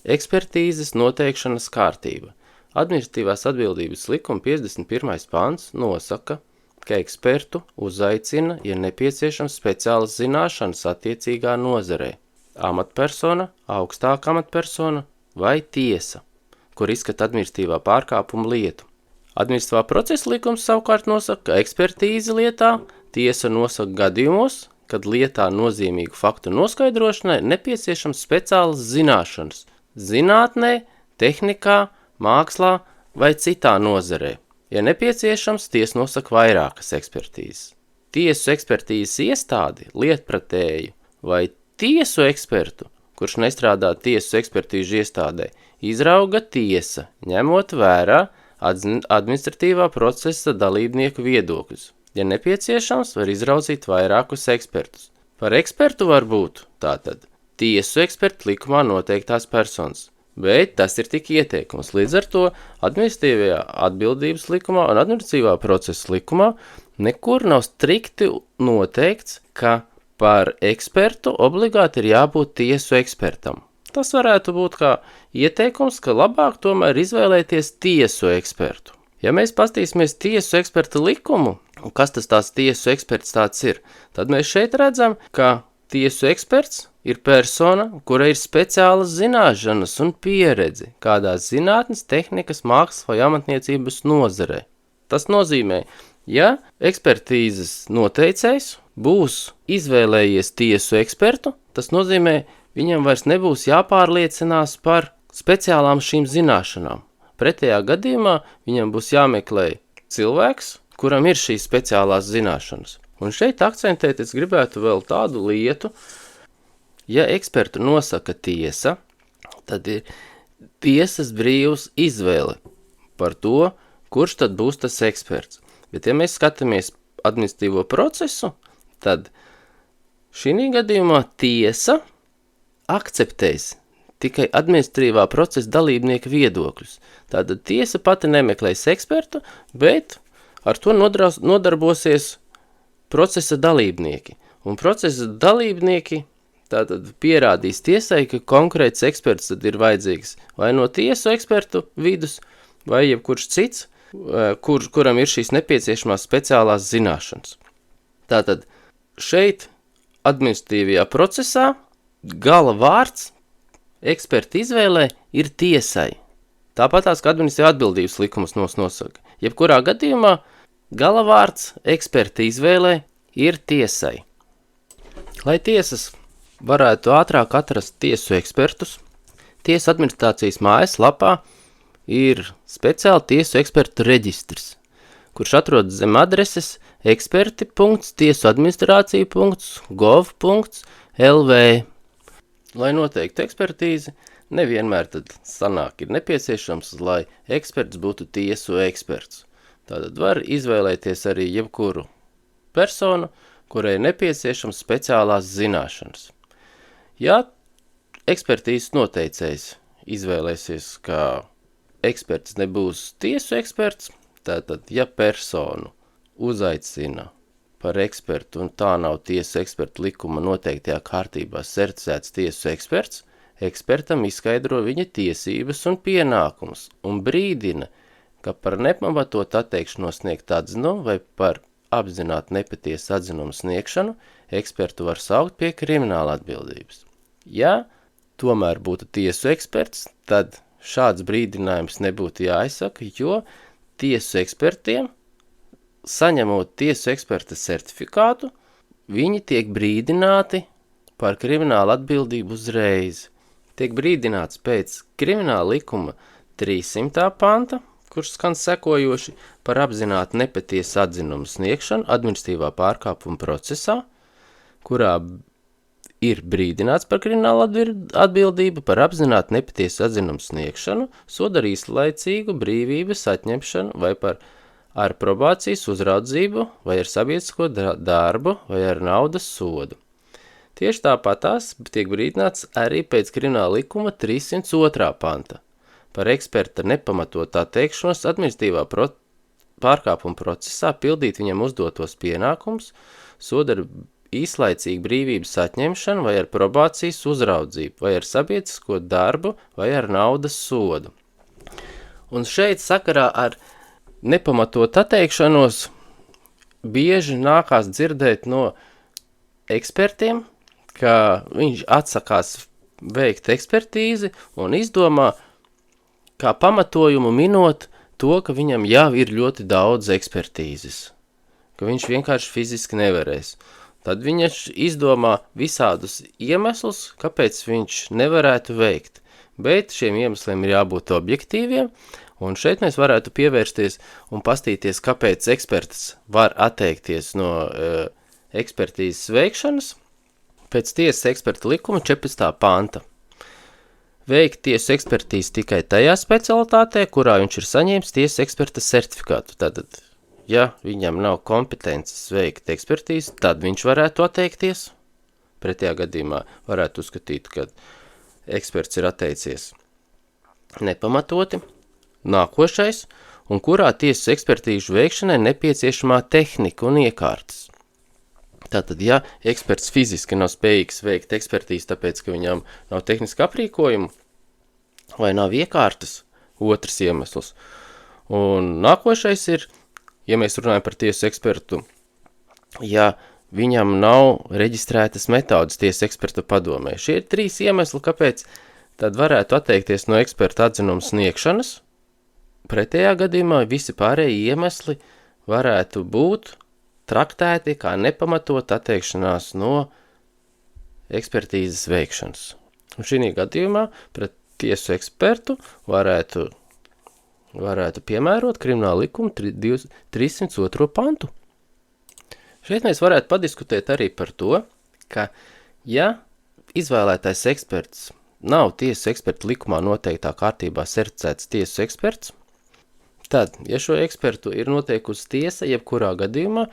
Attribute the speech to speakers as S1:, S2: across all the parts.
S1: Ekspertīzes noteikšanas kārtība. Administratīvās atbildības likuma 51. pants nosaka, ka ekspertu uzaicina, ja nepieciešams speciālas zināšanas attiecīgā nozarē, amatpersona, augstāka amatpersona vai tiesa, kur izskata administratīvā pārkāpuma lietu. Administratīvā procesa likums savukārt nosaka, ka ekspertīze lietā tiesa nosaka gadījumos, kad lietā nozīmīgu faktu noskaidrošanai nepieciešams speciālas zināšanas zinātnē, tehnikā, mākslā vai citā nozarē. Ja nepieciešams, tiesa nosaka vairākas ekspertīzes. Tiesu ekspertīzes iestādi, lietpratēju vai tiesu ekspertu, kurš nestrādā tiesu ekspertīžu iestādē, izrauga tiesa, ņemot vērā administratīvā procesa dalībnieku viedokļus. Ja nepieciešams, var izraudzīt vairākus ekspertus. Par ekspertu var būt tātad tiesu ekspertu likumā noteiktās personas, bet tas ir tik ieteikums. Līdz ar to administratīvajā atbildības likumā un administratīvā procesa likumā nekur nav strikti noteikts, ka par ekspertu obligāti ir jābūt tiesu ekspertam. Tas varētu būt kā ieteikums, ka labāk tomēr izvēlēties tiesu ekspertu. Ja mēs pastīsimies tiesu eksperta likumu, un kas tas tās tiesu eksperts tāds ir, tad mēs šeit redzam, ka tiesu eksperts ir persona, kura ir speciālas zināšanas un pieredze kādās zinātnes, tehnikas, mākslas vai amatniecības nozarē. Tas nozīmē, ja ekspertīzes noteicējs būs izvēlējies tiesu ekspertu, tas nozīmē, viņam vairs nebūs jāpārliecinās par speciālām šīm zināšanām. Pretējā gadījumā viņam būs jāmeklē cilvēks, kuram ir šīs speciālās zināšanas. Un šeit akcentēt es gribētu vēl tādu lietu, ja ekspertu nosaka tiesa, tad ir tiesas brīvs izvēle par to, kurš tad būs tas eksperts. Bet ja mēs skatāmies administratīvo procesu, tad šī gadījumā tiesa akceptēs tikai administratīvā procesa dalībnieku viedokļus. Tātad tiesa pati nemeklēs ekspertu, bet ar to nodarbosies procesa dalībnieki. Un procesa dalībnieki tātad pierādīs tiesai, ka konkrēts eksperts tad ir vajadzīgs vai no tiesu ekspertu vidus, vai jebkurš cits, kuram ir šīs nepieciešamās speciālās zināšanas. Tātad šeit administratīvajā procesā gala vārds eksperta izvēlē ir tiesai. Tāpatās, ka administratīvā atbildības likumus nosaka. Jebkurā gadījumā gala vārds eksperta izvēlē ir tiesai. Lai tiesas varētu ātrāk atrast tiesu ekspertus, tiesu administrācijas mājas lapā ir speciāli tiesu ekspertu reģistrs, kurš atrodas zem adreses eksperti.tiesuadministrācija.gov.lv. Lai noteiktu ekspertīzi, nevienmēr tad sanāk ir nepieciešams, lai eksperts būtu tiesu eksperts. Tātad var izvēlēties arī jebkuru personu, kurai nepieciešams speciālās zināšanas. Ja ekspertīzes noteicējs izvēlēsies, ka eksperts nebūs tiesu eksperts, tātad, ja personu uzaicina par ekspertu un tā nav tiesu ekspertu likuma noteiktajā kārtībā certificēts tiesu eksperts, ekspertam izskaidro viņa tiesības un pienākumus un brīdina, ka par nepamatot atteikšanos sniegt atzinumu vai par apzināti nepatiesu atzinumu sniegšanu ekspertu var saukt pie krimināla atbildības. Ja tomēr būtu tiesu eksperts, tad šāds brīdinājums nebūtu jāizsaka, jo tiesu ekspertiem, saņemot tiesu eksperta certifikātu, viņi tiek brīdināti par kriminālu atbildību uzreiz. Tiek brīdināts pēc krimināla likuma 300. panta, kurš skan sekojoši par apzināti nepatiesu atzinumu sniegšanu administratīvā pārkāpuma procesā, kurā ir brīdināts par kriminālu atbildību par apzināti nepatiesu atzinumu sniegšanu, soda ar īslaicīgu brīvības atņemšanu vai par ar probācijas uzraudzību vai ar sabiedrisko darbu vai ar naudas sodu. Tieši tāpatās tiek brīdināts arī pēc krimināla likuma 302. panta par eksperta nepamatotā teikšanos administratīvā pārkāpuma procesā pildīt viņam uzdotos pienākums, soda ar īslaicīgu brīvības atņemšanu vai ar probācijas uzraudzību, vai ar sabiedrisko darbu, vai ar naudas sodu. Un šeit sakarā ar nepamatot atteikšanos bieži nākās dzirdēt no ekspertiem, ka viņš atsakās veikt ekspertīzi un izdomā, kā pamatojumu minot to, ka viņam jau ir ļoti daudz ekspertīzes, ka viņš vienkārši fiziski nevarēs. Tad viņš izdomā visādus iemeslus, kāpēc viņš nevarētu veikt. Bet šiem iemesliem ir jābūt objektīviem, un šeit mēs varētu pievērsties un pastīties, kāpēc eksperts var atteikties no ekspertīzes veikšanas pēc tiesas eksperta likuma 14. panta. Veikt tiesu ekspertīzi tikai tajā specialitātē, kurā viņš ir saņēmis tiesu eksperta certifikātu. Tātad, ja viņam nav kompetences veikt ekspertīzi, tad viņš varētu atteikties. Pretējā gadījumā varētu uzskatīt, ka eksperts ir atteicies nepamatoti. Nākošais, un kurā tiesas ekspertīžu veikšanai nepieciešamā tehnika un iekārtas. Tātad, ja eksperts fiziski nav spējīgs veikt ekspertīzi, tāpēc, ka viņam nav tehniska aprīkojuma vai nav iekārtas, otrs iemesls. Un nākošais ir, ja mēs runājam par tiesu ekspertu, ja viņam nav reģistrētas metodas tiesu ekspertu padomē. Šie ir 3 iemesli, kāpēc tad varētu atteikties no eksperta atzinuma sniegšanas. Pretējā gadījumā visi pārējie iemesli varētu būt traktēti kā nepamatot atteikšanās no ekspertīzes veikšanas. Un šī gadījumā pret tiesu ekspertu varētu piemērot krimināla likuma 302. pantu. Šeit mēs varētu padiskutēt arī par to, ka ja izvēlētais eksperts nav tiesu eksperta likumā noteiktā kārtībā certificēts tiesu eksperts, tad, ja šo ekspertu ir noteikusi tiesa, jebkurā gadījumā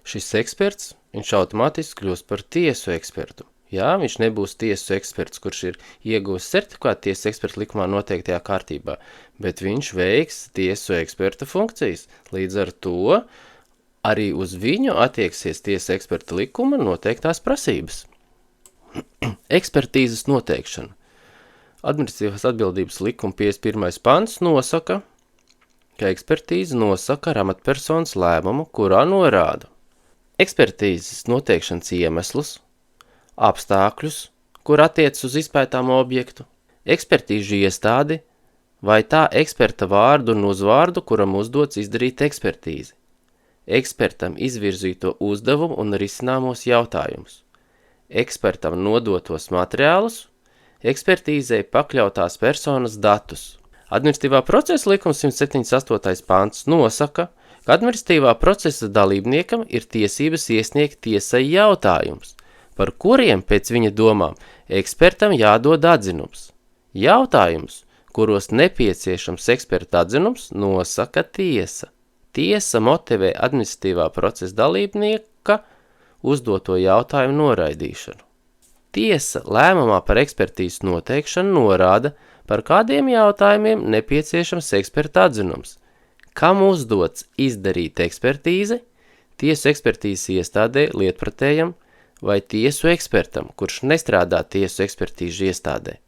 S1: šis eksperts, viņš automātiski kļūst par tiesu ekspertu. Jā, viņš nebūs tiesu eksperts, kurš ir ieguvis certifikātu tiesu eksperta likumā noteiktajā kārtībā, bet viņš veiks tiesu eksperta funkcijas. Līdz ar to arī uz viņu attieksies tiesu eksperta likuma noteiktās prasības. Ekspertīzes noteikšana. Administratīvās atbildības likuma 51. pants nosaka, ka ekspertīze nosaka ar amatpersonas lēmumu, kurā norāda ekspertīzes noteikšanas iemeslus, apstākļus, kur attiecas uz izpētāmo objektu, ekspertīžu iestādi vai tā eksperta vārdu un uzvārdu, kuram uzdots izdarīt ekspertīzi, ekspertam izvirzīto uzdevumu un risināmos jautājumus, ekspertam nodotos materiālus, ekspertīzei pakļautās personas datus. Administratīvā procesa likums 178. pants nosaka, ka administratīvā procesa dalībniekam ir tiesības iesniegt tiesai jautājums, par kuriem pēc viņa domām ekspertam jādod atzinums. Jautājums, kuros nepieciešams eksperta atzinums, nosaka tiesa. Tiesa motivē administratīvā procesa dalībnieka uzdoto jautājumu noraidīšanu. Tiesa lēmumā par ekspertīzes noteikšanu norāda, par kādiem jautājumiem nepieciešams eksperta atzinums, kam uzdots izdarīt ekspertīzi, tiesu ekspertīzes iestādē lietpratējam vai tiesu ekspertam, kurš nestrādā tiesu ekspertīžu iestādē,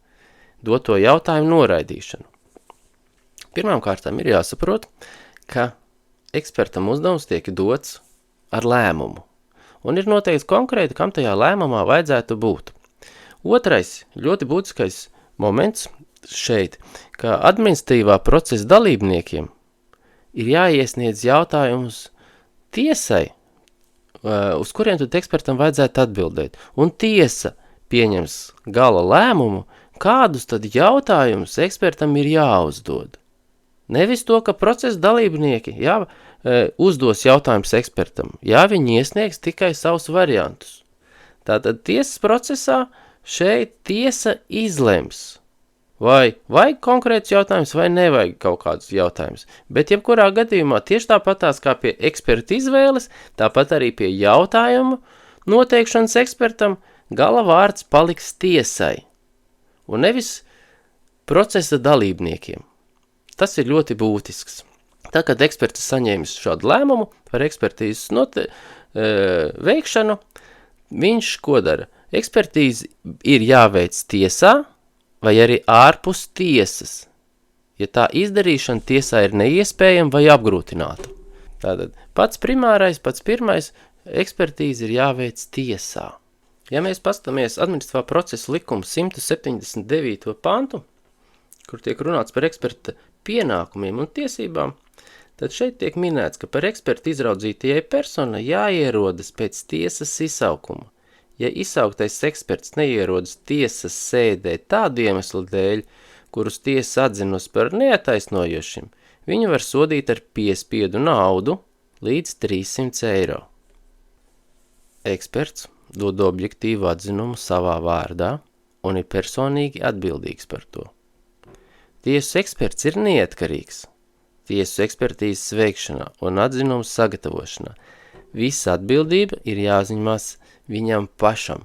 S1: doto jautājumu noraidīšanu. Pirmām kārtām ir jāsaprot, ka ekspertam uzdevums tiek dots ar lēmumu, un ir noteikts konkrēti, kam tajā lēmumā vajadzētu būt. Otrais, ļoti būtiskais moments šeit, ka administratīvā procesa dalībniekiem ir jāiesniedz jautājumus tiesai, uz kuriem tad ekspertam vajadzētu atbildēt. Un tiesa pieņems gala lēmumu, kādus tad jautājumus ekspertam ir jāuzdod. Nevis to, ka procesa dalībnieki uzdos jautājumus ekspertam. Viņi iesniegs tikai savus variantus. Tātad tiesas procesā šeit tiesa izlems, vai vajag konkrēts jautājums, vai nevajag kaut kādus jautājumus. Bet jebkurā gadījumā tieši tāpatās kā pie eksperta izvēles, tāpat arī pie jautājumu noteikšanas ekspertam gala vārds paliks tiesai, un nevis procesa dalībniekiem. Tas ir ļoti būtisks. Tā, kad eksperts saņēmis šādu lēmumu par ekspertīzes veikšanu, viņš ko dara? Ekspertīze ir jāveic tiesā vai arī ārpus tiesas, ja tā izdarīšana tiesā ir neiespējama vai apgrūtināta. Tātad pats pirmais ekspertīze ir jāveic tiesā. Ja mēs paskatāmies administratīvā procesa likuma 179. pantu, kur tiek runāts par eksperta pienākumiem un tiesībām, tad šeit tiek minēts, ka par ekspertu izraudzītajai personai jāierodas pēc tiesas izsaukuma. Ja izsauktais eksperts neierodas tiesas sēdē tādu iemeslu dēļ, kurus tiesa atzinusi par neataisnojošiem, viņu var sodīt ar piespiedu naudu līdz 300 eiro. Eksperts dod objektīvu atzinumu savā vārdā un ir personīgi atbildīgs par to. Tiesu eksperts ir neatkarīgs. Tiesu ekspertīzes veikšanā un atzinumu sagatavošanā. Visa atbildība ir jāziņmās viņam pašam.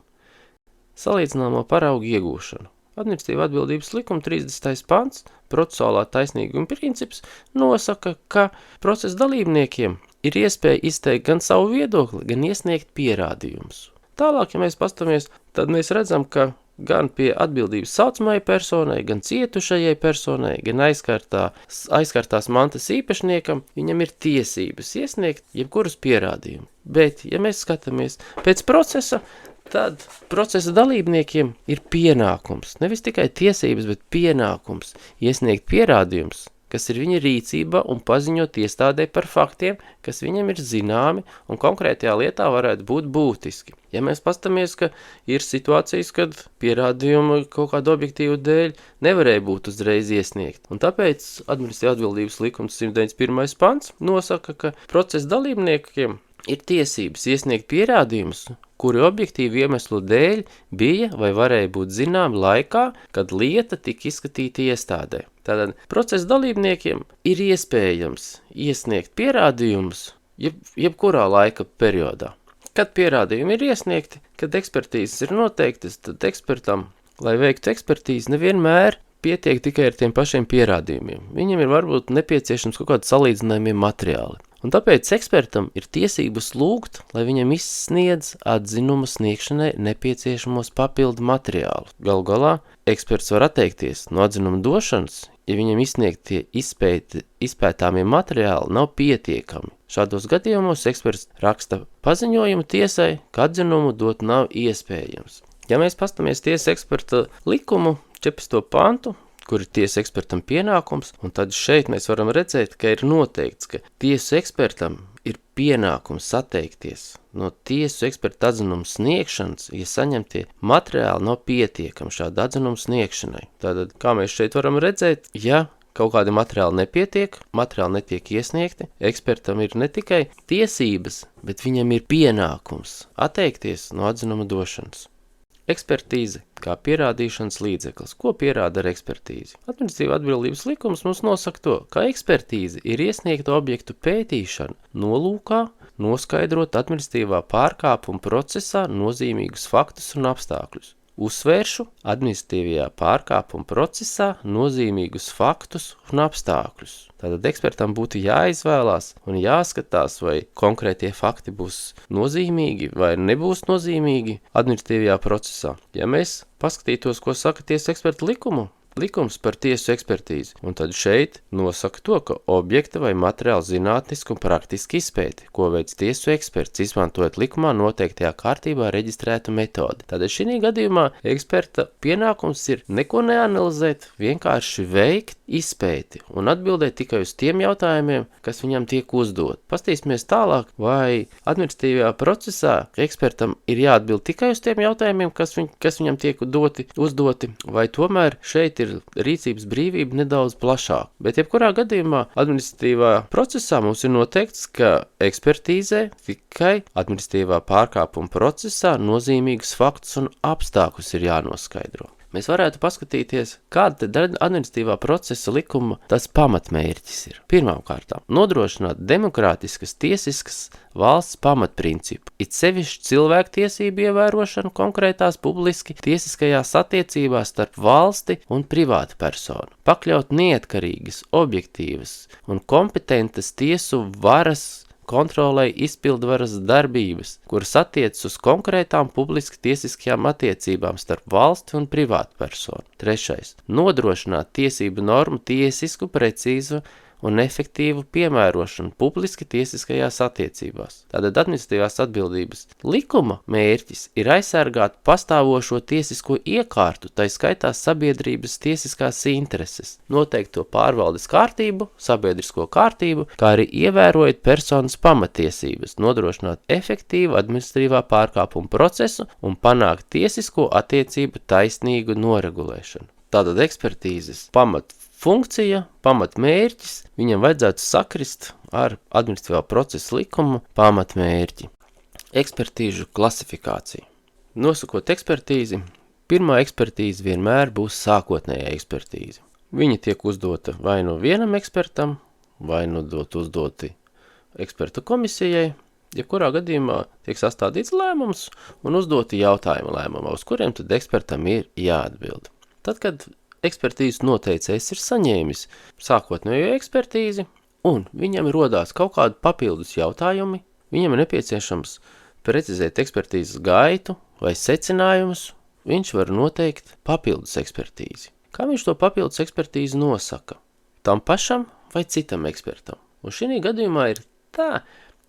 S1: Salīdzināmo paraugu iegūšanu. Administratīva atbildības likuma 30. pants, procesuālā taisnīguma princips, nosaka, ka procesa dalībniekiem ir iespēja izteikt gan savu viedokli, gan iesniegt pierādījumus. Tālāk, ja mēs pastamies, tad mēs redzam, ka gan pie atbildības saucamajai personai, gan cietušajai personai, gan aizkartās mantas īpašniekam, viņam ir tiesības iesniegt jebkurus pierādījumus. Bet, ja mēs skatāmies pēc procesa, tad procesa dalībniekiem ir pienākums, nevis tikai tiesības, bet pienākums iesniegt pierādījumus, kas ir viņa rīcībā un paziņot iestādē par faktiem, kas viņam ir zināmi un konkrētajā lietā varētu būt būtiski. Ja mēs pastamies, ka ir situācijas, kad pierādījumi kaut kādu objektīvu dēļ nevarēja būt uzreiz iesniegt, un tāpēc administratīvā atbildības likums 191. pants nosaka, ka procesa dalībniekiem ir tiesības iesniegt pierādījumus, kuri objektīvu iemeslu dēļ bija vai varēja būt zināmi laikā, kad lieta tika izskatīta iestādē. Tātad procesa dalībniekiem ir iespējams iesniegt pierādījumus jebkurā laika periodā. Kad pierādījumi ir iesniegti, kad ekspertīzes ir noteiktas, tad ekspertam, lai veiktu ekspertīzi, nevienmēr pietiek tikai ar tiem pašiem pierādījumiem. Viņam ir varbūt nepieciešams kaut kādi salīdzinājumie materiāli. Un tāpēc ekspertam ir tiesības lūgt, lai viņam izsniedz atzinuma sniegšanai nepieciešamos papildu materiālu. Galu galā, eksperts var atteikties no atzinuma došanas, ja viņam izsniegtie izpētāmie materiāli nav pietiekami. Šādos gadījumos eksperts raksta paziņojumu tiesai, ka atzinumu dot nav iespējams. Ja mēs pastamies tiesa eksperta likumu 14. pantu, kur ir tiesa ekspertam pienākums, un tad šeit mēs varam redzēt, ka ir noteikts, ka tiesu ekspertam ir pienākums atteikties no tiesu eksperta atzinuma sniegšanas, ja saņemtie materiāli nav pietiekami šāda atzinuma sniegšanai. Tātad, kā mēs šeit varam redzēt, ja kaut kādi materiāli nepietiek, materiāli netiek iesniegti, ekspertam ir ne tikai tiesības, bet viņam ir pienākums atteikties no atzinuma došanas. Ekspertīze kā pierādīšanas līdzeklis. Ko pierāda ar ekspertīzi? Administratīva atbildības likums mums nosaka to, ka ekspertīze ir iesniegta objektu pētīšana nolūkā noskaidrot administratīvā pārkāpuma procesā nozīmīgus faktus un apstākļus. Uzsvēršu administratīvajā pārkāpuma procesā nozīmīgus faktus un apstākļus. Tātad ekspertam būtu jāizvēlās un jāskatās, vai konkrētie fakti būs nozīmīgi vai nebūs nozīmīgi administratīvajā procesā. Ja mēs paskatītos, ko saka tiesa eksperta likums par tiesu ekspertīzi, un tad šeit nosaka to, ka objekta vai materiāla zinātniski un praktiski izpēti, ko veic tiesu eksperts, izmantojot likumā noteiktajā kārtībā reģistrētu metodi. Tātad šī gadījumā eksperta pienākums ir neko neanalizēt, vienkārši veikt izpēti un atbildēt tikai uz tiem jautājumiem, kas viņam tiek uzdot. Pastīsimies tālāk, vai administratīvajā procesā ekspertam ir jāatbild tikai uz tiem jautājumiem, kas viņam tiek uzdoti, vai tomēr šeit ir rīcības brīvība nedaudz plašāk. Bet jebkurā gadījumā administratīvā procesā mums ir noteikts, ka ekspertīzē tikai administratīvā pārkāpuma procesā nozīmīgus faktus un apstākļus ir jānoskaidro. Mēs varētu paskatīties, kāda tad administratīvā procesa likuma tas pamatmērķis ir. Pirmkārt, nodrošināt demokrātiskas, tiesiskas valsts pamatprincipu, it sevišķi cilvēktiesību ievērošanu konkrētās publiski tiesiskajās attiecībās starp valsti un privātu personu, pakļaut neatkarīgas, objektīvas un kompetentas tiesu varas kontrolē izpildvaras darbības, kuras attiecas uz konkrētām publiski tiesiskajām attiecībām starp valsti un privātpersonu. 3. Nodrošināt tiesību normu tiesisku, precīzu un efektīvu piemērošanu publiski tiesiskajās attiecībās. Tātad administratīvās atbildības likuma mērķis ir aizsargāt pastāvošo tiesisko iekārtu, tai skaitā sabiedrības tiesiskās intereses, noteikt to pārvaldes kārtību, sabiedrisko kārtību, kā arī ievērojot personas pamatiesības, nodrošināt efektīvu administratīvā pārkāpuma procesu un panākt tiesisko attiecību taisnīgu noregulēšanu. Tātad ekspertīzes pamatfunkcija, pamatmērķis, viņam vajadzētu sakrist ar administratīvā procesa likumu pamatmērķi. Ekspertīžu klasifikācija. Nosakot ekspertīzi, pirmā ekspertīze vienmēr būs sākotnējā ekspertīze. Viņa tiek uzdota vai no vienam ekspertam, vai no uzdoti ekspertu komisijai, jebkurā gadījumā tiek sastādīts lēmums un uzdoti jautājumi lēmumā, uz kuriem tad ekspertam ir jāatbild. Tad, kad ekspertīzes noteicējs ir saņēmis sākotnējo ekspertīzi un viņam rodās kaut kādi papildus jautājumi, viņam ir nepieciešams precizēt ekspertīzes gaitu vai secinājumus, viņš var noteikt papildus ekspertīzi. Kā viņš to papildus ekspertīzi nosaka? Tam pašam vai citam ekspertam? Un šī gadījumā ir tā,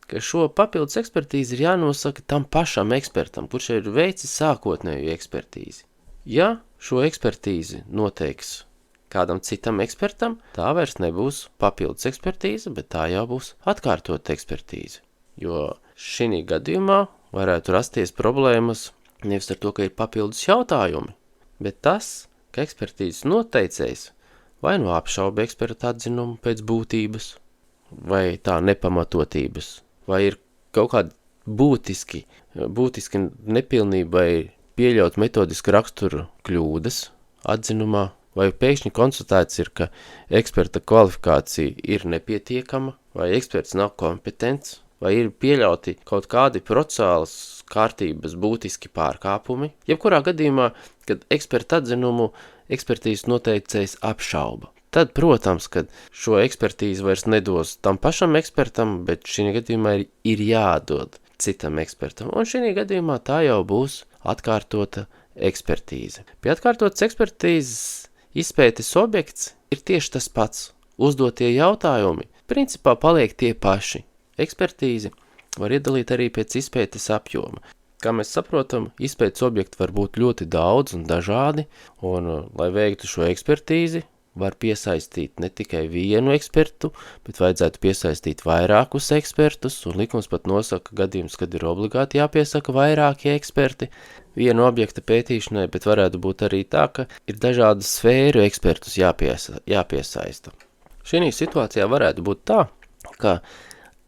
S1: ka šo papildus ekspertīzi ir jānosaka tam pašam ekspertam, kurš ir veicis sākotnējo ekspertīzi. Ja šo ekspertīzi noteiks kādam citam ekspertam, tā vairs nebūs papildus ekspertīze, bet tā jau būs atkārtot ekspertīze. Jo šī gadījumā varētu rasties problēmas nevis ar to, ka ir papildus jautājumi, bet tas, ka ekspertīzes noteicējs vai no apšauba eksperta atzinumu pēc būtības, vai tā nepamatotības, vai ir kaut kādi būtiski nepilnība vai pieļaut metodiski raksturu kļūdas atzinumā, vai pēkšņi konstatēts ir, ka eksperta kvalifikācija ir nepietiekama, vai eksperts nav kompetents, vai ir pieļauti kaut kādi procesālas kārtības būtiski pārkāpumi. Jebkurā gadījumā, kad eksperta atzinumu ekspertīzes noteicējs apšauba. Tad, protams, kad šo ekspertīzi vairs nedos tam pašam ekspertam, bet šī gadījumā ir jādod citam ekspertam. Un šī gadījumā tā jau būs atkārtota ekspertīze. Pie atkārtotas ekspertīzes izpētes objekts ir tieši tas pats. Uzdotie jautājumi principā paliek tie paši. Ekspertīzi var iedalīt arī pēc izpētes apjoma. Kā mēs saprotam, izpētes objekti var būt ļoti daudz un dažādi, un, lai veiktu šo ekspertīzi, var piesaistīt ne tikai vienu ekspertu, bet vajadzētu piesaistīt vairākus ekspertus, un likums pat nosaka gadījums, kad ir obligāti jāpiesaka vairāki eksperti vienu objekta pētīšanai, bet varētu būt arī tā, ka ir dažādu sfēru ekspertus jāpiesaista. Šī situācijā varētu būt tā, ka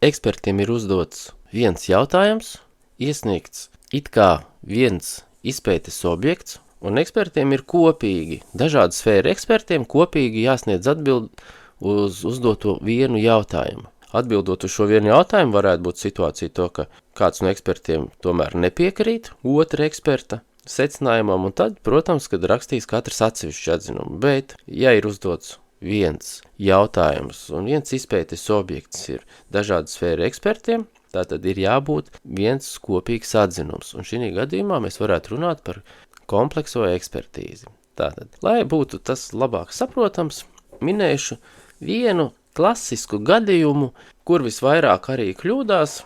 S1: ekspertiem ir uzdots viens jautājums, iesniegts it kā viens izpētes objekts, un ekspertiem ir kopīgi, dažādu sfēru ekspertiem kopīgi jāsniedz atbild uz uzdoto vienu jautājumu. Atbildot uz šo vienu jautājumu varētu būt situācija to, ka kāds no ekspertiem tomēr nepiekrīt otra eksperta secinājumam, un tad, protams, kad rakstīs katrs atsevišķu atzinumu. Bet, ja ir uzdots viens jautājums un viens izpētes objekts ir dažādu sfēru ekspertiem, tātad ir jābūt viens kopīgs atzinums, un šī gadījumā mēs varētu runāt par komplekso ekspertīzi. Tātad, lai būtu tas labāk saprotams, minēšu vienu klasisku gadījumu, kur visvairāk arī kļūdās,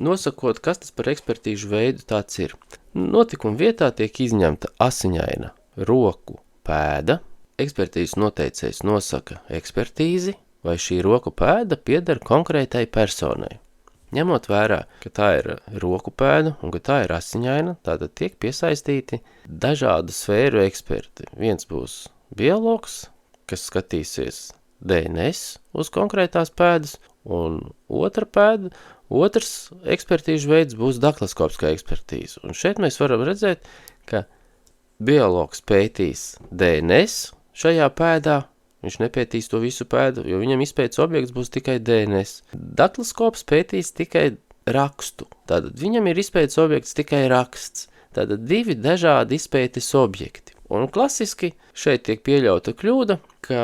S1: nosakot, kas tas par ekspertīžu veidu tāds ir. Notikuma vietā tiek izņemta asiņaina roku pēda, ekspertīzes noteicējs nosaka ekspertīzi, vai šī roku pēda pieder konkrētai personai. Ņemot vērā, ka tā ir roku pēda un ka tā ir asiņaina, tātad tiek piesaistīti dažādu sfēru eksperti. Viens būs biologs, kas skatīsies DNS uz konkrētās pēdas, un otrs ekspertīžu veids būs daktiloskopskā ekspertīze. Un šeit mēs varam redzēt, ka biologs pētīs DNS šajā pēdā, viņš nepētīs to visu pēdu, jo viņam izpētes objekts būs tikai DNS. Daktiloskops pētīs tikai rakstu. Tātad viņam ir izpētes objekts tikai raksts. Tātad divi dažādi izpētes objekti. Un klasiski šeit tiek pieļauta kļūda, ka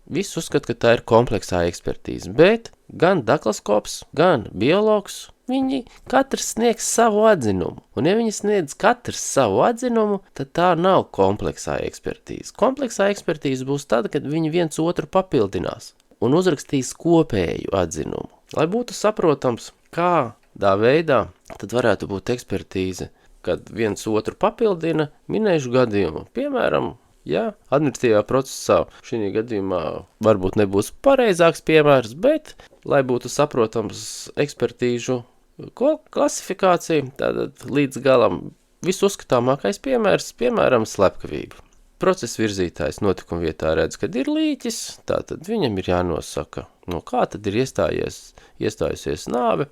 S1: visi uzskata, ka tā ir kompleksā ekspertīze, bet gan daklaskops, gan biologs, viņi katrs sniegs savu atzinumu, un ja viņi sniedz katrs savu atzinumu, tad tā nav kompleksā ekspertīze. Kompleksā ekspertīze būs tad, kad viņi viens otru papildinās un uzrakstīs kopēju atzinumu. Lai būtu saprotams, kādā veidā tad varētu būt ekspertīze, kad viens otru papildina, minēšu gadījumu. Piemēram, ja administratīvā procesā šī gadījumā varbūt nebūs pareizāks piemērs, bet, lai būtu saprotams ekspertīžu klasifikācija, tātad līdz galam visuzskatāmākais piemērs, piemēram, slepkavība. Procesa virzītājs notikuma vietā redz, kad ir līķis, tātad viņam ir jānosaka, no kā tad ir iestājusies nāve,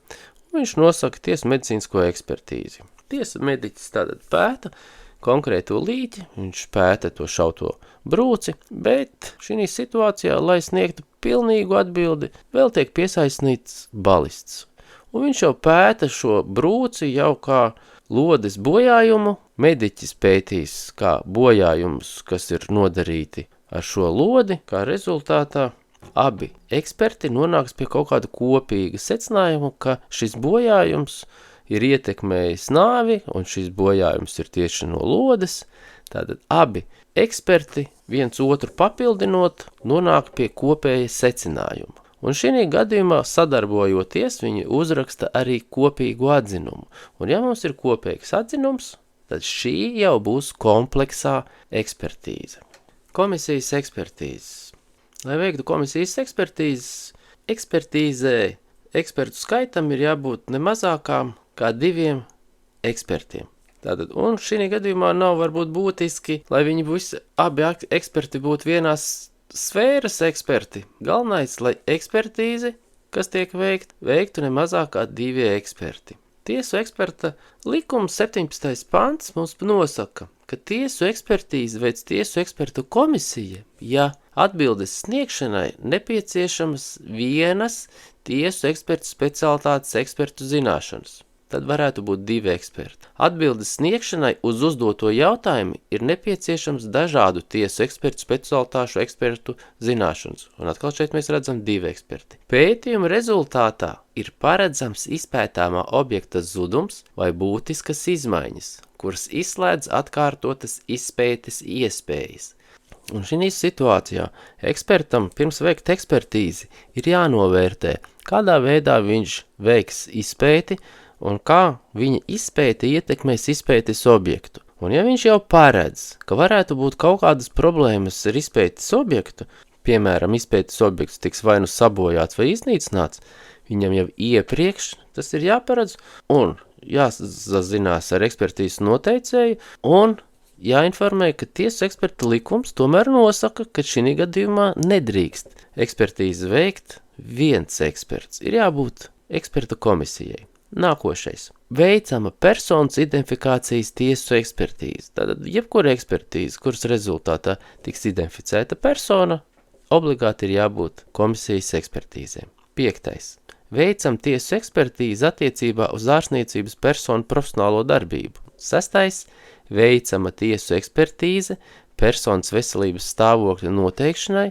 S1: un viņš nosaka tiesa medicīnisko ekspertīzi. Tiesa mediķis tātad pēta konkrēto līķi, viņš pēta to šauto brūci, bet šī situācijā, lai sniegtu pilnīgu atbildi, vēl tiek piesaistīts balists. Un viņš jau pēta šo brūci jau kā lodes bojājumu, mediķis pētīs kā bojājumus, kas ir nodarīti ar šo lodi, kā rezultātā abi eksperti nonāks pie kaut kāda kopīga secinājuma, ka šis bojājums ir ietekmējis nāvi, un šis bojājums ir tieši no lodes, tātad abi eksperti viens otru papildinot nonāk pie kopēja secinājuma. Un šī gadījumā sadarbojoties, viņi uzraksta arī kopīgu atzinumu. Un ja mums ir kopīgs atzinums, tad šī jau būs kompleksā ekspertīze. Komisijas ekspertīzes. Lai veiktu komisijas ekspertīzē ekspertu skaitam ir jābūt ne mazākām kā 2 ekspertiem. Tātad, un šī gadījumā nav varbūt būtiski, lai viņi abi eksperti būtu vienās sfēras eksperti. Galvenais, lai ekspertīzi, kas tiek veiktu ne mazāk kā 2 eksperti. Tiesu eksperta likuma 17. pants mums nosaka, ka tiesu ekspertīzi veic tiesu ekspertu komisija, ja atbildes sniegšanai nepieciešamas vienas tiesu ekspertu specialitātes ekspertu zināšanas. Tad varētu būt 2 eksperti. Atbildes sniegšanai uz uzdoto jautājumu ir nepieciešams dažādu tiesu ekspertu specialitāšu ekspertu zināšanas. Un atkal šeit mēs redzam 2 eksperti. Pētījuma rezultātā ir paredzams izpētāmā objekta zudums vai būtiskas izmaiņas, kuras izslēdz atkārtotas izpētes iespējas. Un šī situācijā ekspertam pirms veikt ekspertīzi ir jānovērtē, kādā veidā viņš veiks izpēti, un kā viņa izpēte ietekmēs izpētes objektu. Un ja viņš jau paredz, ka varētu būt kaut kādas problēmas ar izpētes objektu, piemēram, izpētes objekts tiks vai nu sabojāts vai iznīcināts, viņam jau iepriekš tas ir jāparedz un jāsazinās ar ekspertīzes noteicēju un jāinformē, ka tiesas eksperta likums tomēr nosaka, ka šī gadījumā nedrīkst ekspertīzi veikt viens eksperts. Ir jābūt eksperta komisijai. Nākošais. Veicama personas identifikācijas tiesu ekspertīze. Tātad jebkura ekspertīze, kuras rezultātā tiks identificēta persona, obligāti ir jābūt komisijas ekspertīzēm. 5. Veicam tiesu ekspertīzi attiecībā uz ārstniecības personu profesionālo darbību. 6. Veicama tiesu ekspertīze personas veselības stāvokļa noteikšanai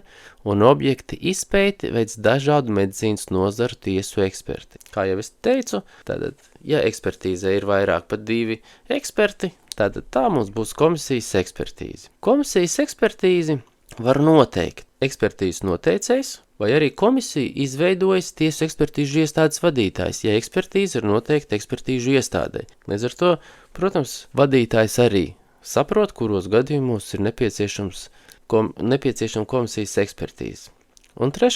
S1: un objekti izpēti veic dažādu medicīnas nozaru tiesu eksperti. Kā jau es teicu, tātad, ja ekspertīzē ir vairāk par 2 eksperti, tātad tā mums būs komisijas ekspertīze. Komisijas ekspertīzi var noteikt ekspertīzes noteicējs, vai arī komisija izveidojas tiesu ekspertīžu iestādes vadītājs, ja ekspertīze ir noteikta ekspertīžu iestādē. Līdz ar to, protams, vadītājs arī saprot, kuros gadījumos ir nepieciešama komisijas ekspertīze. Un 3.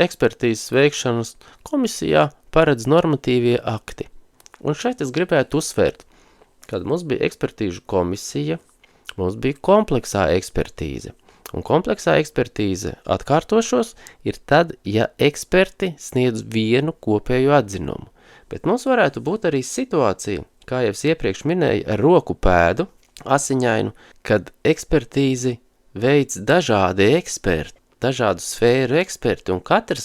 S1: Ekspertīzes veikšanas komisijā paredz normatīvie akti. Un šeit es gribētu uzsvērt, kad mums bija ekspertīžu komisija, mums bija kompleksā ekspertīze. Un kompleksā ekspertīze, atkārtošos, ir tad, ja eksperti sniedz vienu kopēju atzinumu. Bet mums varētu būt arī situācija, kā jau es iepriekš minēju, ar roku pēdu, asiņainu, kad ekspertīzi veic dažādi eksperti, dažādu sfēru eksperti, un katrs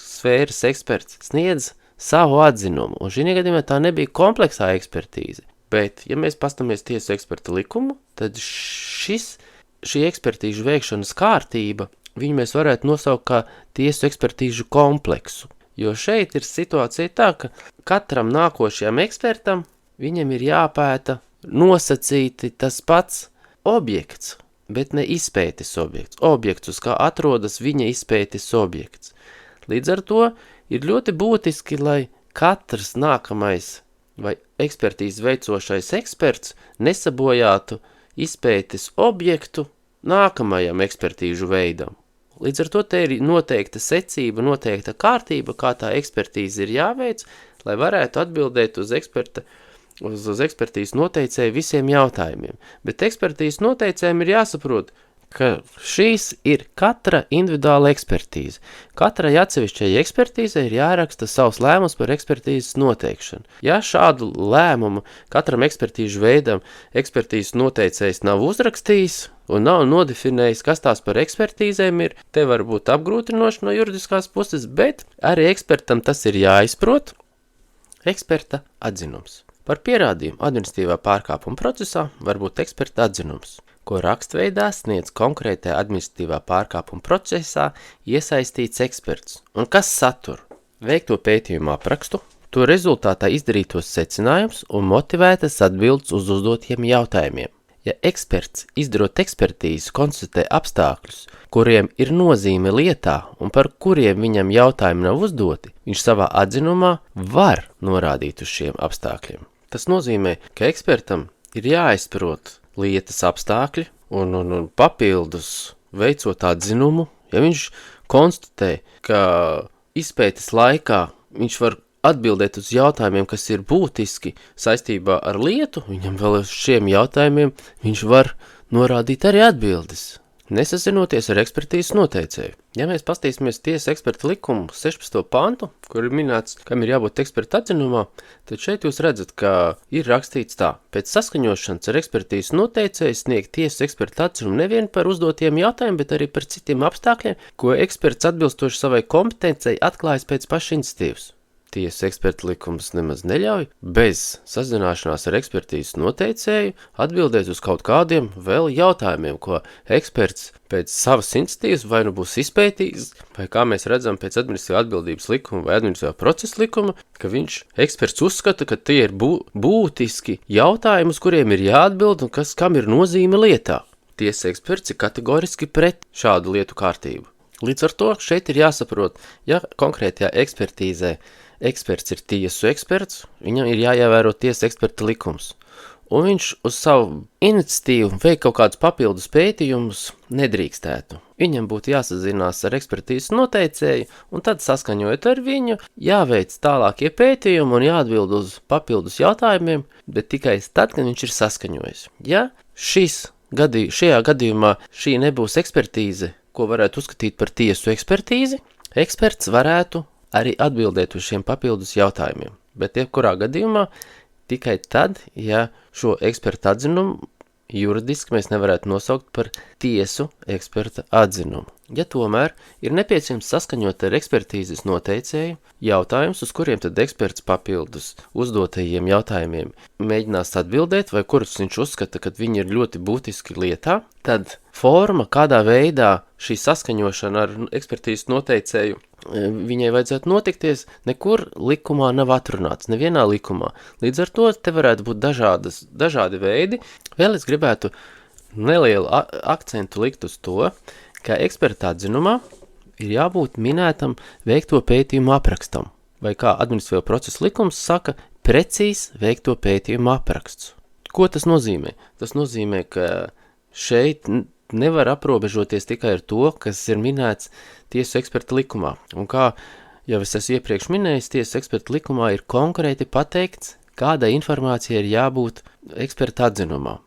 S1: sfēras eksperts sniedz savu atzinumu, un šī gadījumā tā nebija kompleksā ekspertīze. Bet, ja mēs pastamies tiesu eksperta likumu, tad šī ekspertīžu veikšanas kārtība viņu mēs varētu nosaukt kā tiesu ekspertīžu kompleksu. Jo šeit ir situācija tā, ka katram nākošajam ekspertam viņam ir jāpēta nosacīti tas pats objekts, bet ne izpētes objekts. Objekts, uz kā atrodas viņa izpētes objekts. Līdz ar to ir ļoti būtiski, lai katrs nākamais vai ekspertīzes veicošais eksperts nesabojātu izpētes objektu nākamajam ekspertīžu veidam. Līdz ar to te ir noteikta secība, noteikta kārtība, kā tā ekspertīze ir jāveic, lai varētu atbildēt uz ekspertīzes noteicēju visiem jautājumiem. Bet ekspertīzes noteicējiem ir jāsaprot, ka šīs ir katra individuāla ekspertīze. Katrai atsevišķai ekspertīzei ir jāraksta savs lēmums par ekspertīzes noteikšanu. Ja šādu lēmumu katram ekspertīžu veidam ekspertīzes noteicējs nav uzrakstījis un nav nodefinējis, kas tās par ekspertīzēm ir, te var būt apgrūtinoši no juridiskās puses, bet arī ekspertam tas ir jāizprot. Eksperta atzinums. Par pierādījumu administratīvā pārkāpuma procesā var būt eksperta atzinums, ko rakstveidā sniedz konkrētajā administratīvā pārkāpuma procesā iesaistīts eksperts. Un kas satur? Veikto pētījumu aprakstu, to rezultātā izdarītos secinājums un motivētas atbildes uz uzdotiem jautājumiem. Ja eksperts, izdarot ekspertīzi, konstatē apstākļus, kuriem ir nozīme lietā un par kuriem viņam jautājumi nav uzdoti, viņš savā atzinumā var norādīt uz šiem apstākļiem. Tas nozīmē, ka ekspertam ir jāizprot lietas apstākļi un papildus veicot atzinumu, ja viņš konstatē, ka izpētes laikā viņš var atbildēt uz jautājumiem, kas ir būtiski saistībā ar lietu, viņam vēl uz šiem jautājumiem viņš var norādīt arī atbildes, nesazinoties ar ekspertīzes noteicēju. Ja mēs pastīsimies tiesa eksperta likumu 16. pantu, kur ir minēts, kam ir jābūt eksperta atzinumā, tad šeit jūs redzat, ka ir rakstīts tā. Pēc saskaņošanas ar ekspertīzes noteicēju sniegt tiesas eksperta atzinumu nevien par uzdotiem jautājumiem, bet arī par citiem apstākļiem, ko eksperts atbilstoši savai kompetencei atklājas pēc paša iniciatīvas. Tiesa eksperta likums nemaz neļauj bez sazināšanās ar ekspertīzes noteicēju atbildēt uz kaut kādiem vēl jautājumiem, ko eksperts pēc savas iniciatīvas vai nu būs izpētījis, vai kā mēs redzam pēc administratīvā atbildības likuma vai administratīvā procesa likuma, ka eksperts uzskata, ka tie ir būtiski jautājumi, uz kuriem ir jāatbild un kam ir nozīme lietā. Tiesa eksperts ir kategoriski pret šādu lietu kārtību. Līdz ar to šeit ir jāsaprot, ja konkrētajā ekspertīzē eksperts ir tiesu eksperts, viņam ir jāievēro tiesa eksperta likums. Un viņš uz savu iniciatīvu veikt kaut kādus papildus pētījumus nedrīkstētu. Viņam būtu jāsazinās ar ekspertīzes noteicēju, un tad saskaņojot ar viņu, jāveic tālākie pētījumi un jāatbild uz papildus jautājumiem, bet tikai tad, kad viņš ir saskaņojis. Ja šajā gadījumā šī nebūs ekspertīze, ko varētu uzskatīt par tiesu ekspertīzi, eksperts varētu arī atbildēt uz šiem papildus jautājumiem. Bet jebkurā gadījumā tikai tad, ja šo eksperta atzinumu juridiski mēs nevarētu nosaukt par tiesu eksperta atzinumu. Ja tomēr ir nepieciešams saskaņot ar ekspertīzes noteicēju jautājumus, uz kuriem tad eksperts papildus uzdotajiem jautājumiem mēģinās atbildēt, vai kurus viņš uzskata, ka viņi ir ļoti būtiski lietā, tad forma, kādā veidā šī saskaņošana ar ekspertīzes noteicēju viņai vajadzētu notikties, nekur likumā nav atrunāts, nevienā likumā. Līdz ar to te varētu būt dažādi veidi. Vēl es gribētu nelielu akcentu likt uz to, ka eksperta atzinumā ir jābūt minētam veikto pētījumu aprakstam, vai kā administratīvā procesa likums saka, precīzi veikto pētījumu apraksts. Ko tas nozīmē? Tas nozīmē, ka šeit nevar aprobežoties tikai ar to, kas ir minēts tiesu eksperta likumā. Un kā jau es esmu iepriekš minējis, tiesu eksperta likumā ir konkrēti pateikts, kāda informācija ir jābūt eksperta atzinumā.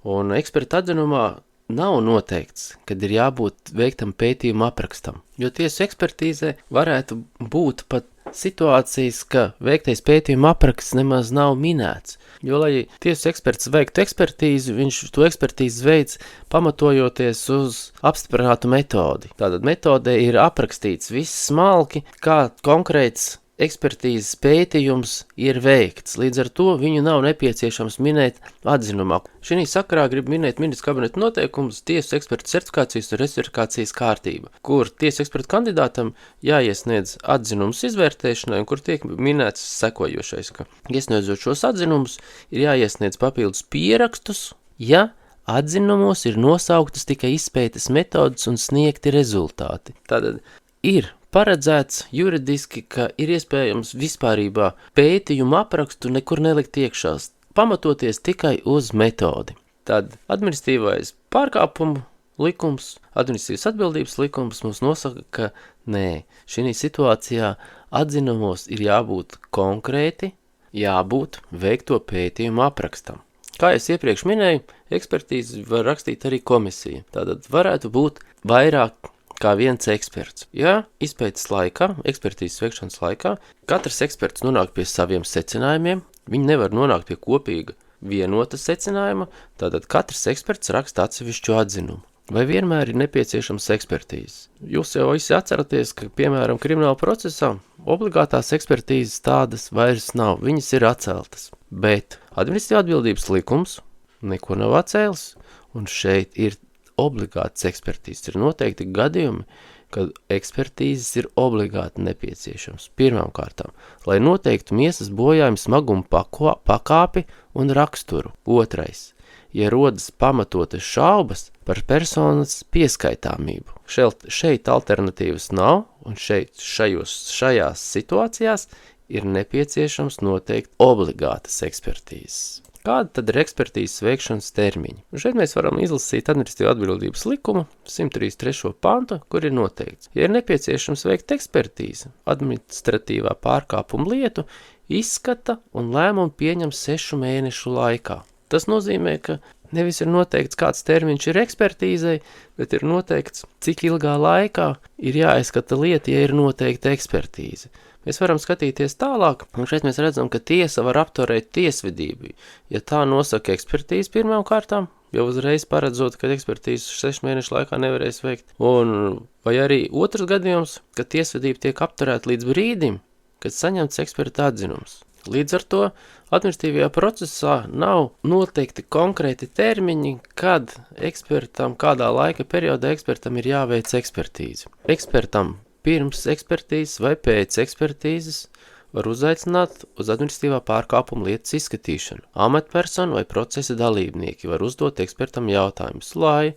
S1: Un eksperta atzinumā nav noteikts, kad ir jābūt veiktam pētījumu aprakstam, jo tiesu ekspertīzē varētu būt pat situācijas, ka veiktais pētījuma apraksts nemaz nav minēts, jo, lai tiesu eksperts veiktu ekspertīzi, viņš to ekspertīzi veids pamatojoties uz apstiprinātu metodi. Tātad metodē ir aprakstīts viss smalki, kā konkrēts ekspertīzes pētījums ir veikts, līdz ar to viņu nav nepieciešams minēt atzinumā. Šī sakarā grib minēt Ministru kabineta noteikumus tiesu ekspertu certifikācijas un recertifikācijas kārtība, kur tiesu ekspertu kandidātam jāiesniedz atzinums izvērtēšanai, un kur tiek minēts sekojošais, ka iesniedzot šos atzinumus ir jāiesniedz papildus pierakstus, ja atzinumos ir nosauktas tikai izpētes metodas un sniegti rezultāti. Tātad ir paredzēts juridiski, ka ir iespējams vispārībā pētījumu aprakstu nekur nelikt iekšā, pamatoties tikai uz metodi. Tad administratīvais pārkāpumu likums, administratīvas atbildības likums mums nosaka, ka nē, šī situācijā atzinumos ir jābūt konkrēti, jābūt veikto pētījumu aprakstam. Kā es iepriekš minēju, ekspertīzi var rakstīt arī komisija. Tātad varētu būt vairāk kā viens eksperts. Ja izpētes laikā, ekspertīzes veikšanas laikā, katrs eksperts nonāk pie saviem secinājumiem, viņi nevar nonākt pie kopīga vienota secinājuma, tātad katrs eksperts raksta atsevišķu atzinumu. Vai vienmēr ir nepieciešams ekspertīzes? Jūs jau visi atceraties, ka, piemēram, krimināla procesā obligātās ekspertīzes tādas vairs nav, viņas ir atceltas. Bet administratīvā atbildības likums neko nav atcēlis, un šeit ir obligātas ekspertīzes. Ir noteikti gadījumi, kad ekspertīzes ir obligāti nepieciešams. Pirmām kārtām, lai noteiktu miesas bojājumu smagumu pakāpi un raksturu. Otrais, ja rodas pamatotas šaubas par personas pieskaitāmību. Šeit alternatīvas nav, un šajās situācijās ir nepieciešams noteikt obligātas ekspertīzes. Kāda tad ir ekspertīzes veikšanas termiņi? Un šeit mēs varam izlasīt administratīvu atbildības likumu 133. pantu, kur ir noteikts. Ja ir nepieciešams veikt ekspertīzi, administratīvā pārkāpuma lietu izskata un lēmumu pieņem 6 mēnešu laikā. Tas nozīmē, ka nevis ir noteikts, kāds termiņš ir ekspertīzei, bet ir noteikts, cik ilgā laikā ir jāizskata lieta, ja ir noteikta ekspertīze. Mēs varam skatīties tālāk, un šeit mēs redzam, ka tiesa var apturēt tiesvedību. Ja tā nosaka ekspertīzi pirmām kārtām, jau uzreiz paredzot, ka ekspertīzes 6 mēnešu laikā nevarēs veikt. Vai arī otrs gadījums, ka tiesvedība tiek apturēta līdz brīdim, kad saņemts eksperta atzinums. Līdz ar to administratīvajā procesā nav noteikti konkrēti termiņi, kad ekspertam, kādā laika periodā ekspertam ir jāveic ekspertīzi. Ekspertam pirms ekspertīzes vai pēc ekspertīzes var uzaicināt uz administratīvā pārkāpuma lietas izskatīšanu. Amatpersonu vai procesa dalībnieki var uzdot ekspertam jautājumus, lai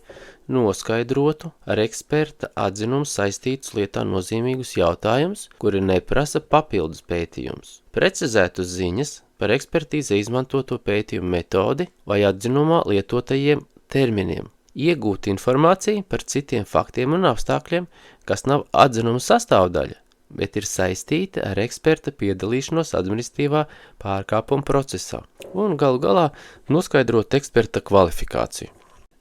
S1: noskaidrotu ar eksperta atzinumu saistītus lietā nozīmīgus jautājumus, kuri neprasa papildus pētījumus. Precizētu ziņas par ekspertīze izmantoto pētījumu metodi vai atzinumā lietotajiem terminiem. Iegūt informāciju par citiem faktiem un apstākļiem, kas nav atzinuma sastāvdaļa, bet ir saistīta ar eksperta piedalīšanos administratīvā pārkāpuma procesā un galu galā noskaidrot eksperta kvalifikāciju.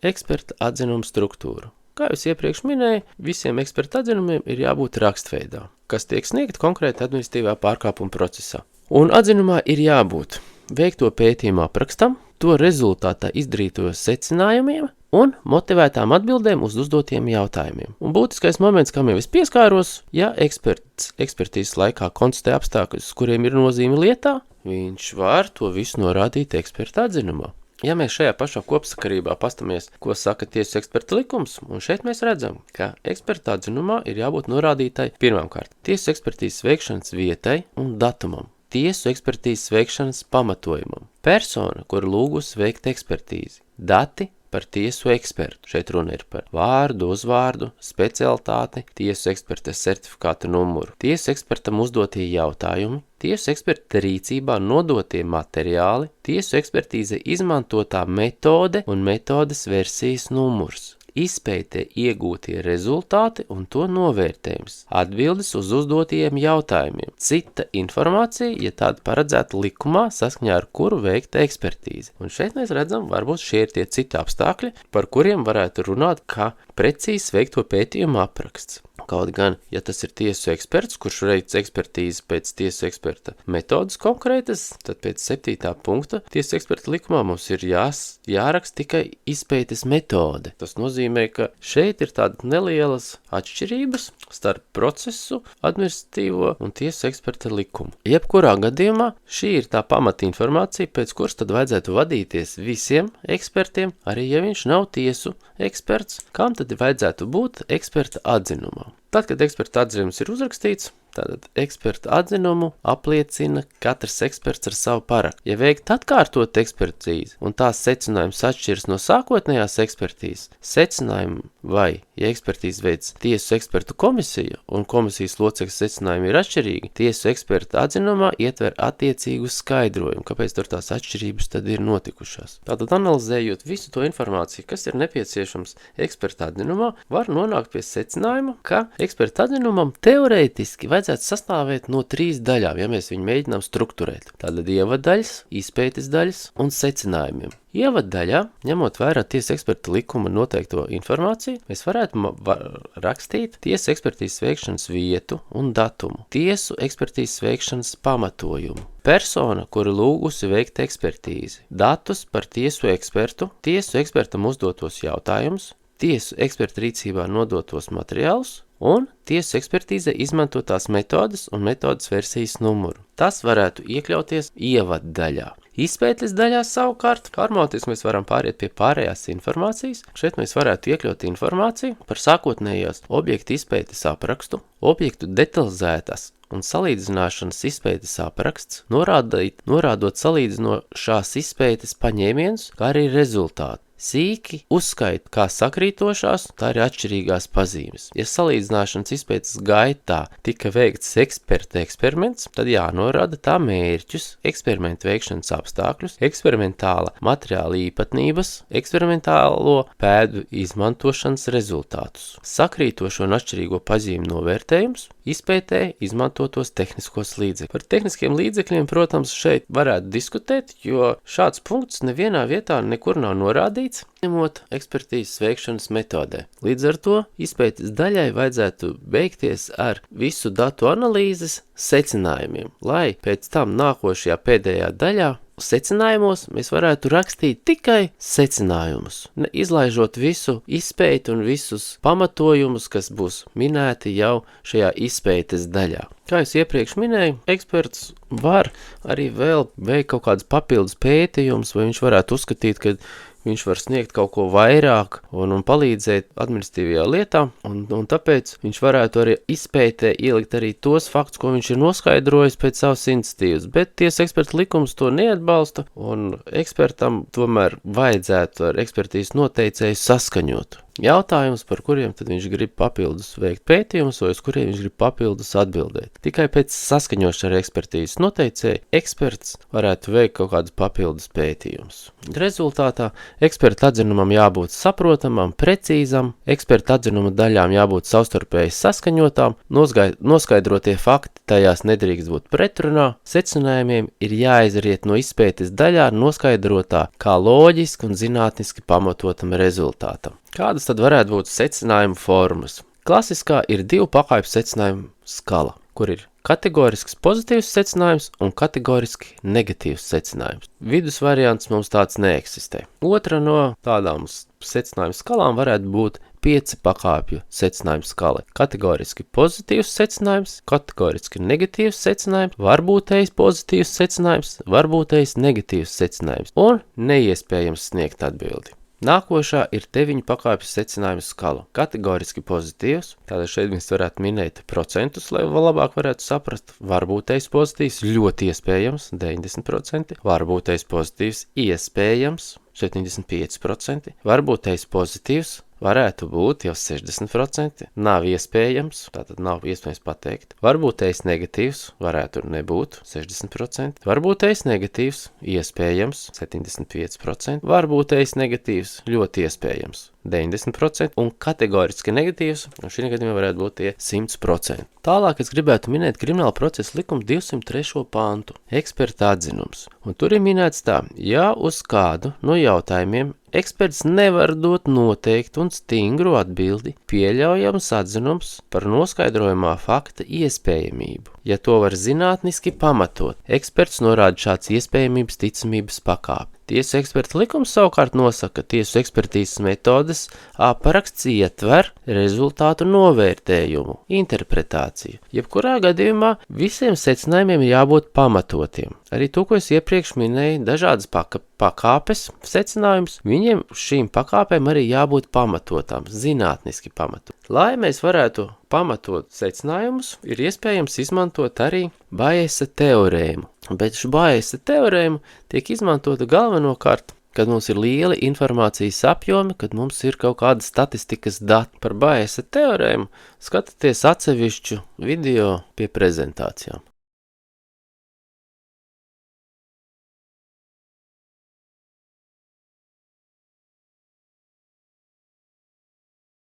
S1: Eksperta atzinuma struktūra. Kā jau iepriekš minēju, visiem eksperta atzinumiem ir jābūt rakstveidā, kas tiek sniegt konkrēti administratīvā pārkāpuma procesā. Un atzinumā ir jābūt veikto pētījumu aprakstam, to rezultātā izdarītojos secinājumiem un motivētām atbildēm uz uzdotiem jautājumiem. Un būtiskais moments, kam jau es pieskāros, ja eksperts ekspertīzes laikā konstatē apstākļus, kuriem ir nozīme lietā, viņš var to visu norādīt eksperta atzinumā. Ja mēs šajā pašā kopsakarībā pastamies, ko saka tiesu eksperta likums, un šeit mēs redzam, ka eksperta atzinumā ir jābūt norādītai pirmkārt tiesu ekspertīzes veikšanas vietai un datumam, tiesu ekspertīzes veikšanas pamatojumam, persona, kur lūgus veikt ekspertīzi, dati par tiesu ekspertu. Šeit runa ir par vārdu, uzvārdu, specialitāti, tiesu eksperta certifikāta numuru, tiesu ekspertam uzdotie jautājumi, tiesu eksperta rīcībā nodotie materiāli, tiesu ekspertīze izmantotā metode un metodes versijas numurs, izpētē iegūtie rezultāti un to novērtējums, atbildes uz uzdotajiem jautājumiem, cita informācija, ja tāda paredzēta likumā, saskaņā ar kuru veikta ekspertīze. Un šeit mēs redzam, varbūt šie ir tie citi apstākļi, par kuriem varētu runāt, kā precīzi veikto pētījumu apraksts. Kaut gan, ja tas ir tiesu eksperts, kurš veic ekspertīzi pēc tiesu eksperta metodas konkrētas, tad pēc 7. punkta tiesu eksperta likumā mums ir jāraksta tikai izpētes metode. Tas nozīmē, nozīmē, ka šeit ir tāda nelielas atšķirības starp procesu, administratīvo un tiesu eksperta likumu. Jebkurā gadījumā šī ir tā pamata informācija, pēc kuras tad vajadzētu vadīties visiem ekspertiem, arī ja viņš nav tiesu eksperts, kam tad vajadzētu būt eksperta atzinumā. Tad, kad eksperta atzinums ir uzrakstīts, tātad eksperta atzinumu apliecina katrs eksperts ar savu parakstu. Ja veikt atkārtot ekspertīzi un tās secinājums atšķiras no sākotnējās ekspertīzes, secinājumu vai, ja ekspertīzi veic tiesu ekspertu komisija un komisijas locekļu secinājumi ir atšķirīgi, tiesu eksperta atzinumā ietver attiecīgu skaidrojumu, kāpēc tur tās atšķirības tad ir notikušās. Tātad analizējot visu to informāciju, kas ir nepieciešams eksperta atzinumā, var nonākt pie secinājuma, ka eksperta atzinumam teorētiski vajadzētu sastāvēt no 3 daļām, ja mēs viņu mēģinām strukturēt. Tātad ievaddaļas, izpētes daļas un secinājumiem. Ievaddaļā, ņemot vērā tiesa eksperta likuma noteikto informāciju, mēs varētu rakstīt tiesa ekspertīzes veikšanas vietu un datumu, tiesu ekspertīzes veikšanas pamatojumu, persona, kura lūgusi veikt ekspertīzi, datus par tiesu ekspertam uzdotos jautājumus, tiesu eksperta rīcībā nodotos materiālus un tiesu ekspertīzē izmantotās metodes un metodes versijas numuru. Tas varētu iekļauties ievaddaļā. Izpētes daļā savukārt, harmoniski mēs varam pāriet pie pārējās informācijas. Šeit mēs varētu iekļaut informāciju par sākotnējās objektu izpētes aprakstu, objektu detalizētās un salīdzināšanas izpētes apraksts, norādot salīdzinošās izpētes paņēmienus, kā arī rezultātu. Sīki uzskait kā sakrītošās, tā arī atšķirīgās pazīmes. Ja salīdzināšanas izpētes gaitā tika veikts eksperta eksperiments, tad jānorāda tā mērķus, eksperimenta veikšanas apstākļus, eksperimentāla materiāla īpatnības, eksperimentālo pēdu izmantošanas rezultātus. Sakrītošo un atšķirīgo pazīmu novērtējums, izpētē izmantotos tehniskos līdzekļus. Par tehniskiem līdzekļiem, protams, šeit varētu diskutēt, jo šāds punkts nevienā vietā nekur nav norādīts, ņemot ekspertīzes veikšanas metodē. Līdz ar to izpētes daļai vajadzētu beigties ar visu datu analīzes secinājumiem, lai pēc tam nākošajā pēdējā daļā secinājumos mēs varētu rakstīt tikai secinājumus, izlaižot visu izpēti un visus pamatojumus, kas būs minēti jau šajā izpētes daļā. Kā es iepriekš minēju, eksperts var arī vēl veikt kaut kādus papildus pētījumus, vai viņš varētu uzskatīt, ka viņš var sniegt kaut ko vairāk un palīdzēt administratīvajā lietā, un tāpēc viņš varētu arī izpētē ielikt arī tos faktus, ko viņš ir noskaidrojis pēc savas iniciatīvas, bet tiesa eksperta likums to neatbalsta, un ekspertam tomēr vajadzētu ar ekspertīzes noteicēju saskaņot jautājumus, par kuriem tad viņš grib papildus veikt pētījumus, vai uz kuriem viņš grib papildus atbildēt. Tikai pēc saskaņošanas ar ekspertīzes noteicēju eksperts varētu veikt kaut kādus papildus pētījumus. Rezultātā eksperta atzinumam jābūt saprotamam, precīzam, eksperta atzinuma daļām jābūt savstarpēji saskaņotām, noskaidrotie fakti tajās nedrīkst būt pretrunā, secinājumiem ir jāizriet no izpētes daļā noskaidrotā kā loģiski un zinātniski pamatotam rezultātam. Kādas tad varētu būt secinājuma formas? Klasiskā ir 2 pakāpju secinājumu skala, kur ir kategorisks pozitīvs secinājums un kategoriski negatīvs secinājums. Vidus variants mums tāds neeksistē. Otra no tādām secinājumu skalām varētu būt 5 pakāpju secinājumu skala. Kategoriski pozitīvs secinājums, kategoriski negatīvs secinājums, varbūtējs pozitīvs secinājums, varbūtējs negatīvs secinājums un neiespējams sniegt atbildi. Nākošā ir 9 pakāpju secinājumu skala. Kategoriski pozitīvs, tātad šeit mēs varētu minēt procentus, lai labāk varētu saprast. Varbūtējs pozitīvs, ļoti iespējams, 90%. Varbūtējs pozitīvs, iespējams, 75%. Varbūtējs pozitīvs, varētu būt jau 60%, nav iespējams, tātad nav iespējams pateikt. Varbūtējs negatīvs, varētu nebūt 60%. Varbūtējs negatīvs, iespējams 75%. Varbūtējs negatīvs, ļoti iespējams 90% un kategoriski negatīvs, un šī gadījumā varētu būt tie 100%. Tālāk es gribētu minēt Krimināla procesa likuma 203. pantu, eksperta atzinums. Un tur ir minēts tā, ja uz kādu no jautājumiem eksperts nevar dot noteiktu un stingru atbildi, pieļaujams atzinums par noskaidrojumā fakta iespējamību. Ja to var zinātniski pamatot, eksperts norāda šāds iespējamības ticamības pakāpi. Tiesu eksperta likums savukārt nosaka, ka tiesu ekspertīzes metodes apraksts ietver rezultātu novērtējumu, interpretāciju. Jebkurā gadījumā visiem secinājumiem ir jābūt pamatotiem. Arī to, ko es iepriekš minēju, dažādas pakāpes secinājums, viņiem šīm pakāpēm arī jābūt pamatotām, zinātniski pamatot. Lai mēs varētu pamatot secinājumus, ir iespējams izmantot arī Bayesa teorēmu. Bet šo Bayesa teorēmu tiek izmantota galvenokārt, kad mums ir lieli informācijas apjomi, kad mums ir kaut kāda statistikas dati. Par Bayesa teorēmu skatieties atsevišķu video pie prezentācijām.